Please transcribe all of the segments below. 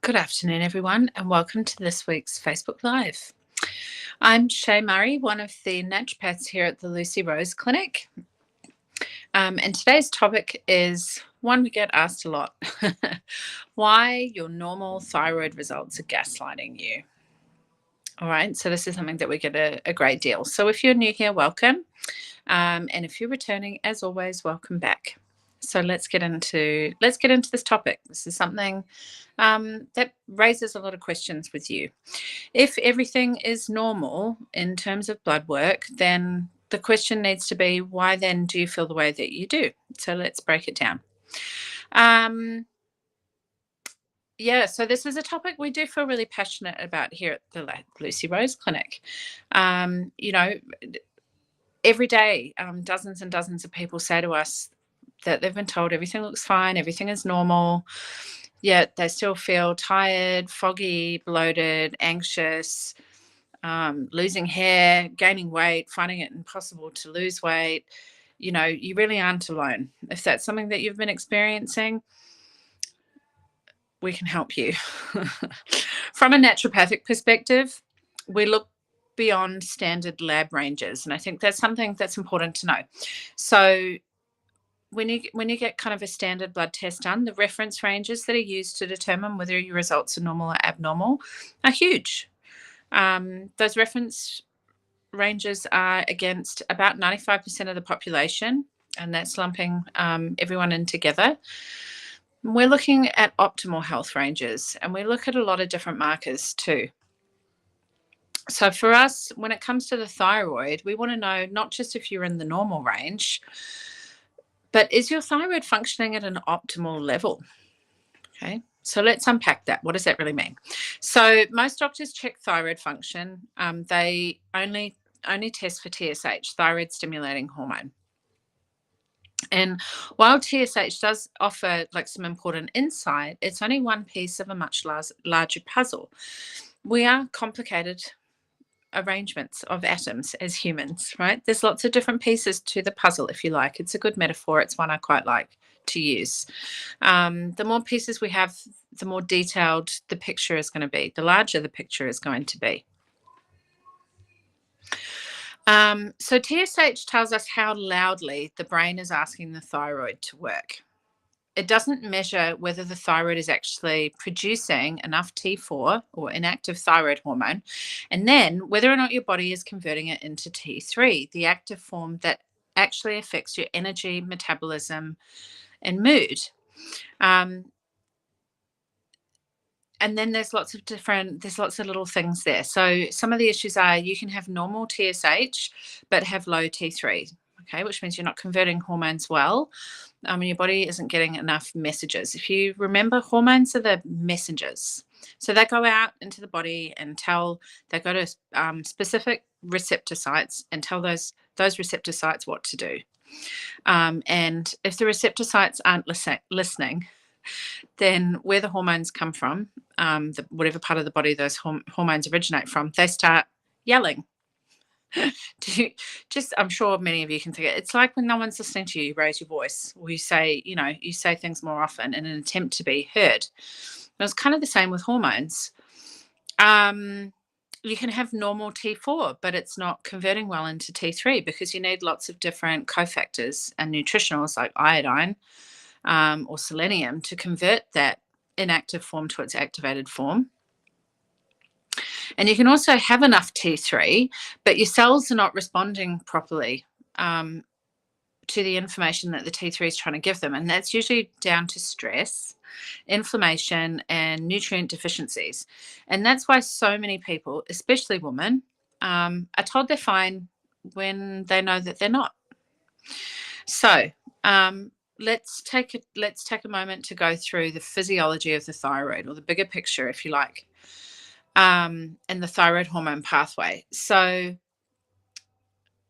Good afternoon, everyone, and welcome to this week's Facebook Live. I'm Shay Murray, one of the naturopaths here at the Lucy Rose Clinic. And today's topic is one we get asked a lot: why your normal thyroid results are gaslighting you. All right, so this is something that we get a great deal. So if you're new here, welcome. And if you're returning, as always, welcome back. So let's get into this topic. This is something that raises a lot of questions with you. If everything is normal in terms of blood work, then the question needs to be, why then do you feel the way that you do? So let's break it down. So this is a topic we do feel really passionate about here at the Lucy Rose Clinic. Every day, dozens and dozens of people say to us that they've been told everything looks fine, everything is normal, yet they still feel tired, foggy, bloated, anxious, losing hair, gaining weight, finding it impossible to lose weight. You really aren't alone. If that's something that you've been experiencing, we can help you. From a naturopathic perspective, we look beyond standard lab ranges, and I think that's something that's important to know. So when you get kind of a standard blood test done, the reference ranges that are used to determine whether your results are normal or abnormal are huge. Those reference ranges are against about 95% of the population, and that's lumping everyone in together. We're looking at optimal health ranges, and we look at a lot of different markers too. So for us, when it comes to the thyroid, we want to know not just if you're in the normal range, but is your thyroid functioning at an optimal level? Okay, so let's unpack that. What does that really mean? So most doctors check thyroid function. They only test for TSH, thyroid stimulating hormone. And while TSH does offer some important insight, it's only one piece of a much larger puzzle. We are complicated arrangements of atoms as humans, right? There's lots of different pieces to the puzzle, if you like. It's a good metaphor. It's one I quite like to use. The more pieces we have, the more detailed the picture is going to be, the larger the picture is going to be. So TSH tells us how loudly the brain is asking the thyroid to work. It doesn't measure whether the thyroid is actually producing enough T4 or inactive thyroid hormone, and then whether or not your body is converting it into T3, the active form that actually affects your energy, metabolism, and mood. And then there's lots of little things there. So some of the issues are you can have normal TSH, but have low T3, okay, which means you're not converting hormones well. Your body isn't getting enough messages. If you remember, hormones are the messengers. So they go out into the body and they go to specific receptor sites and tell those receptor sites what to do. And if the receptor sites aren't listening, then where the hormones come from, whatever part of the body those hormones originate from, they start yelling. I'm sure many of you can think it's like when no one's listening to you, you raise your voice, or you say things more often in an attempt to be heard. It's kind of the same with hormones. You can have normal T4, but it's not converting well into T3 because you need lots of different cofactors and nutritionals like iodine or selenium to convert that inactive form to its activated form. And you can also have enough T3, but your cells are not responding properly to the information that the T3 is trying to give them. And that's usually down to stress, inflammation, and nutrient deficiencies. And that's why so many people, especially women, are told they're fine when they know that they're not. So let's take a moment to go through the physiology of the thyroid, or the bigger picture, if you like, and the thyroid hormone pathway. So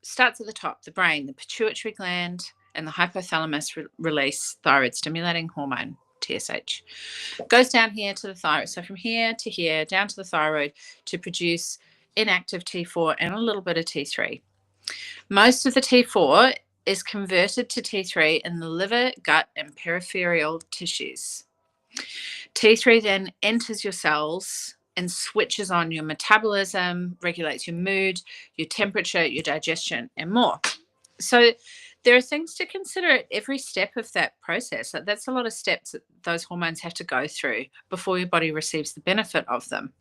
starts at the top, the brain, the pituitary gland and the hypothalamus release thyroid stimulating hormone, TSH. Goes down here to the thyroid. So from here to here, down to the thyroid to produce inactive T4 and a little bit of T3. Most of the T4 is converted to T3 in the liver, gut, and peripheral tissues. T3 then enters your cells and switches on your metabolism, regulates your mood, your temperature, your digestion, and more. So there are things to consider at every step of that process. That's a lot of steps that those hormones have to go through before your body receives the benefit of them.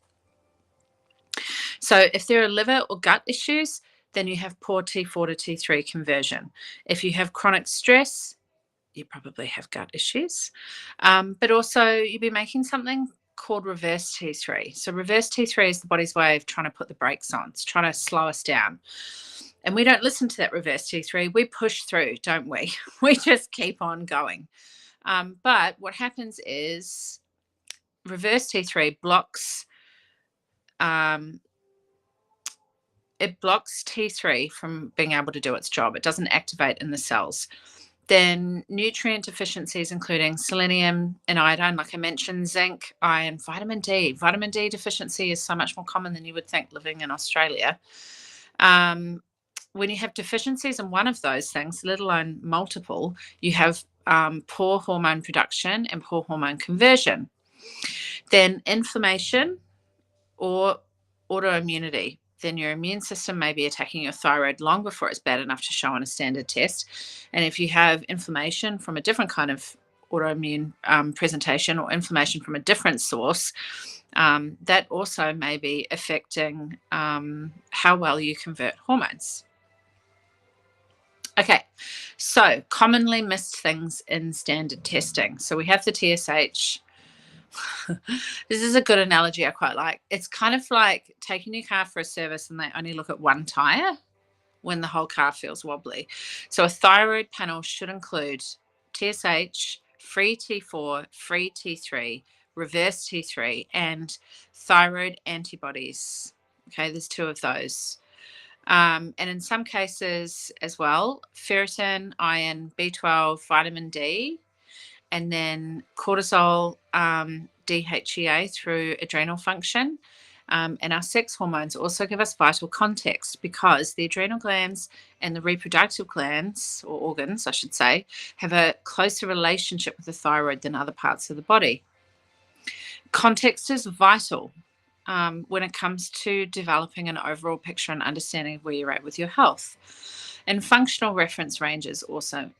So if there are liver or gut issues, then you have poor T4 to T3 conversion. If you have chronic stress, you probably have gut issues. But also you'll be making something called reverse T3. So reverse T3 is the body's way of trying to put the brakes on. It's trying to slow us down. And we don't listen to that reverse T3. We push through, don't we? We just keep on going. But what happens is reverse T3 blocks it blocks T3 from being able to do its job. It doesn't activate in the cells. Then nutrient deficiencies, including selenium and iodine, like I mentioned, zinc, iron, vitamin D. Vitamin D deficiency is so much more common than you would think living in Australia. When you have deficiencies in one of those things, let alone multiple, you have poor hormone production and poor hormone conversion. Then inflammation or autoimmunity. Then your immune system may be attacking your thyroid long before it's bad enough to show on a standard test. And if you have inflammation from a different kind of autoimmune presentation or inflammation from a different source, that also may be affecting how well you convert hormones. Okay, so commonly missed things in standard testing. So we have the TSH. This is a good analogy I quite like. It's kind of like taking your car for a service and they only look at one tire when the whole car feels wobbly. So a thyroid panel should include TSH, free T4, free T3, reverse T3, and thyroid antibodies. Okay, there's 2 of those. And in some cases as well, ferritin, iron, B12, vitamin D, and then cortisol, DHEA through adrenal function. And our sex hormones also give us vital context because the adrenal glands and the reproductive glands, or organs, I should say, have a closer relationship with the thyroid than other parts of the body. Context is vital when it comes to developing an overall picture and understanding of where you're at with your health. And functional reference ranges also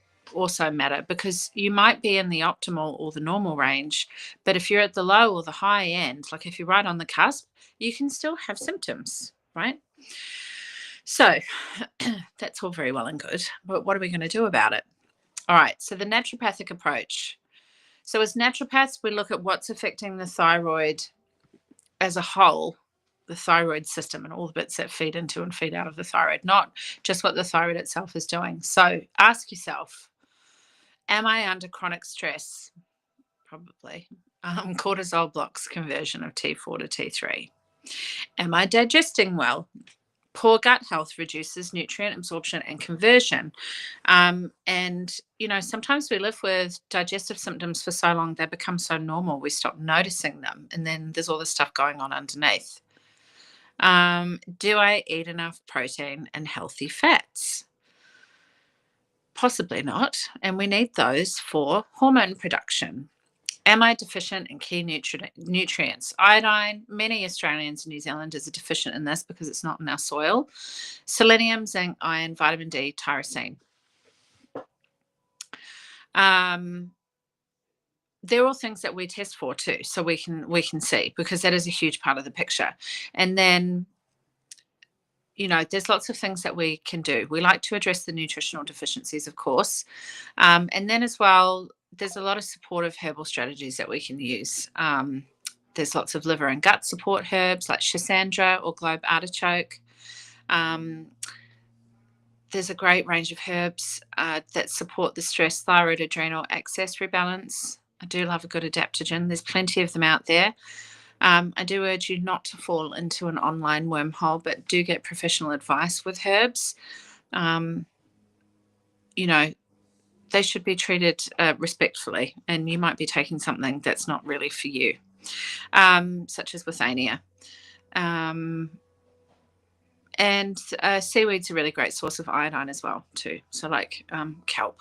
matter because you might be in the optimal or the normal range, but if you're at the low or the high end, like if you're right on the cusp, you can still have symptoms, right? So that's all very well and good, but what are we going to do about it? All right, so the naturopathic approach. So as naturopaths, we look at what's affecting the thyroid as a whole, the thyroid system and all the bits that feed into and feed out of the thyroid, not just what the thyroid itself is doing. So ask yourself, am I under chronic stress? Probably. Cortisol blocks conversion of T4 to T3. Am I digesting well? Poor gut health reduces nutrient absorption and conversion. And, you know, sometimes we live with digestive symptoms for so long, they become so normal, we stop noticing them. And then there's all this stuff going on underneath. Do I eat enough protein and healthy fats? Possibly not. And we need those for hormone production. Am I deficient in key nutrients? Iodine, many Australians and New Zealanders are deficient in this because it's not in our soil. Selenium, zinc, iron, vitamin D, tyrosine. They're all things that we test for too, so we can see, because that is a huge part of the picture. And then, you know, there's lots of things that we can do. We like to address the nutritional deficiencies, of course. And then as well, there's a lot of supportive herbal strategies that we can use. There's lots of liver and gut support herbs like schisandra or globe artichoke. There's a great range of herbs that support the stress, thyroid, adrenal axis rebalance. I do love a good adaptogen. There's plenty of them out there. I do urge you not to fall into an online wormhole, but do get professional advice with herbs. You know, they should be treated respectfully, and you might be taking something that's not really for you, such as withania. And seaweed's a really great source of iodine as well too. So like kelp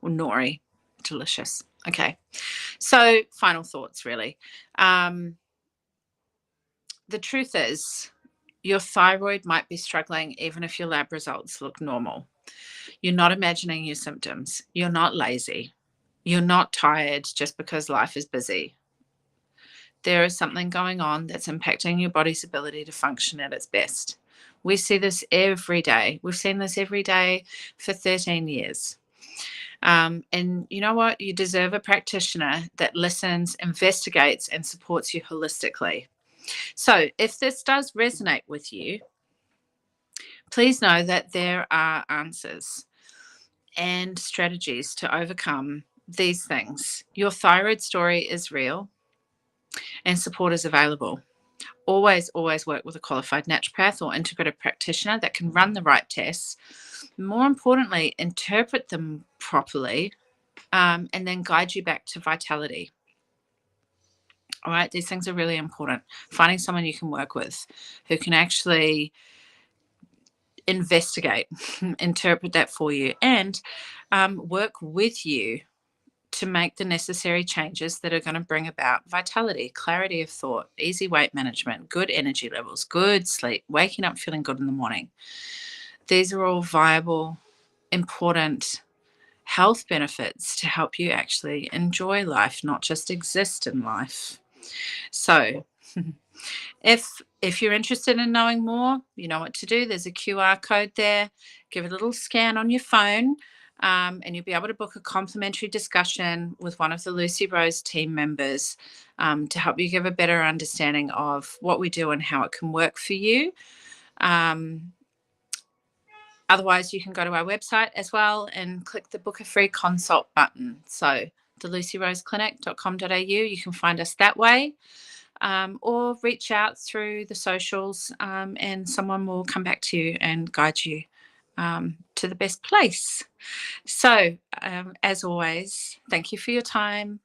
or nori, delicious. Okay, So, final thoughts, really. The truth is, your thyroid might be struggling even if your lab results look normal. You're not imagining your symptoms. You're not lazy. You're not tired just because life is busy. There is something going on that's impacting your body's ability to function at its best. We see this every day. We've seen this every day for 13 years. And you know what? You deserve a practitioner that listens, investigates, and supports you holistically. So, if this does resonate with you, please know that there are answers and strategies to overcome these things. Your thyroid story is real and support is available. Always, always work with a qualified naturopath or integrative practitioner that can run the right tests. More importantly, interpret them properly, and then guide you back to vitality. All right, these things are really important. Finding someone you can work with who can actually investigate, interpret that for you, and work with you to make the necessary changes that are going to bring about vitality, clarity of thought, easy weight management, good energy levels, good sleep, waking up feeling good in the morning. These are all viable, important health benefits to help you actually enjoy life, not just exist in life. So, if you're interested in knowing more, you know what to do. There's a QR code there. Give it a little scan on your phone, and you'll be able to book a complimentary discussion with one of the Lucy Rose team members to help you give a better understanding of what we do and how it can work for you. Otherwise, you can go to our website as well and click the book a free consult button. So thelucyroseclinic.com.au, you can find us that way. Or reach out through the socials, and someone will come back to you and guide you to the best place. So, as always, thank you for your time.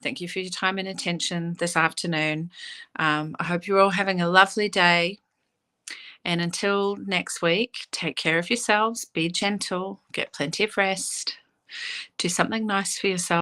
Thank you for your time and attention this afternoon. I hope you're all having a lovely day. And until next week, take care of yourselves, be gentle, get plenty of rest, do something nice for yourself.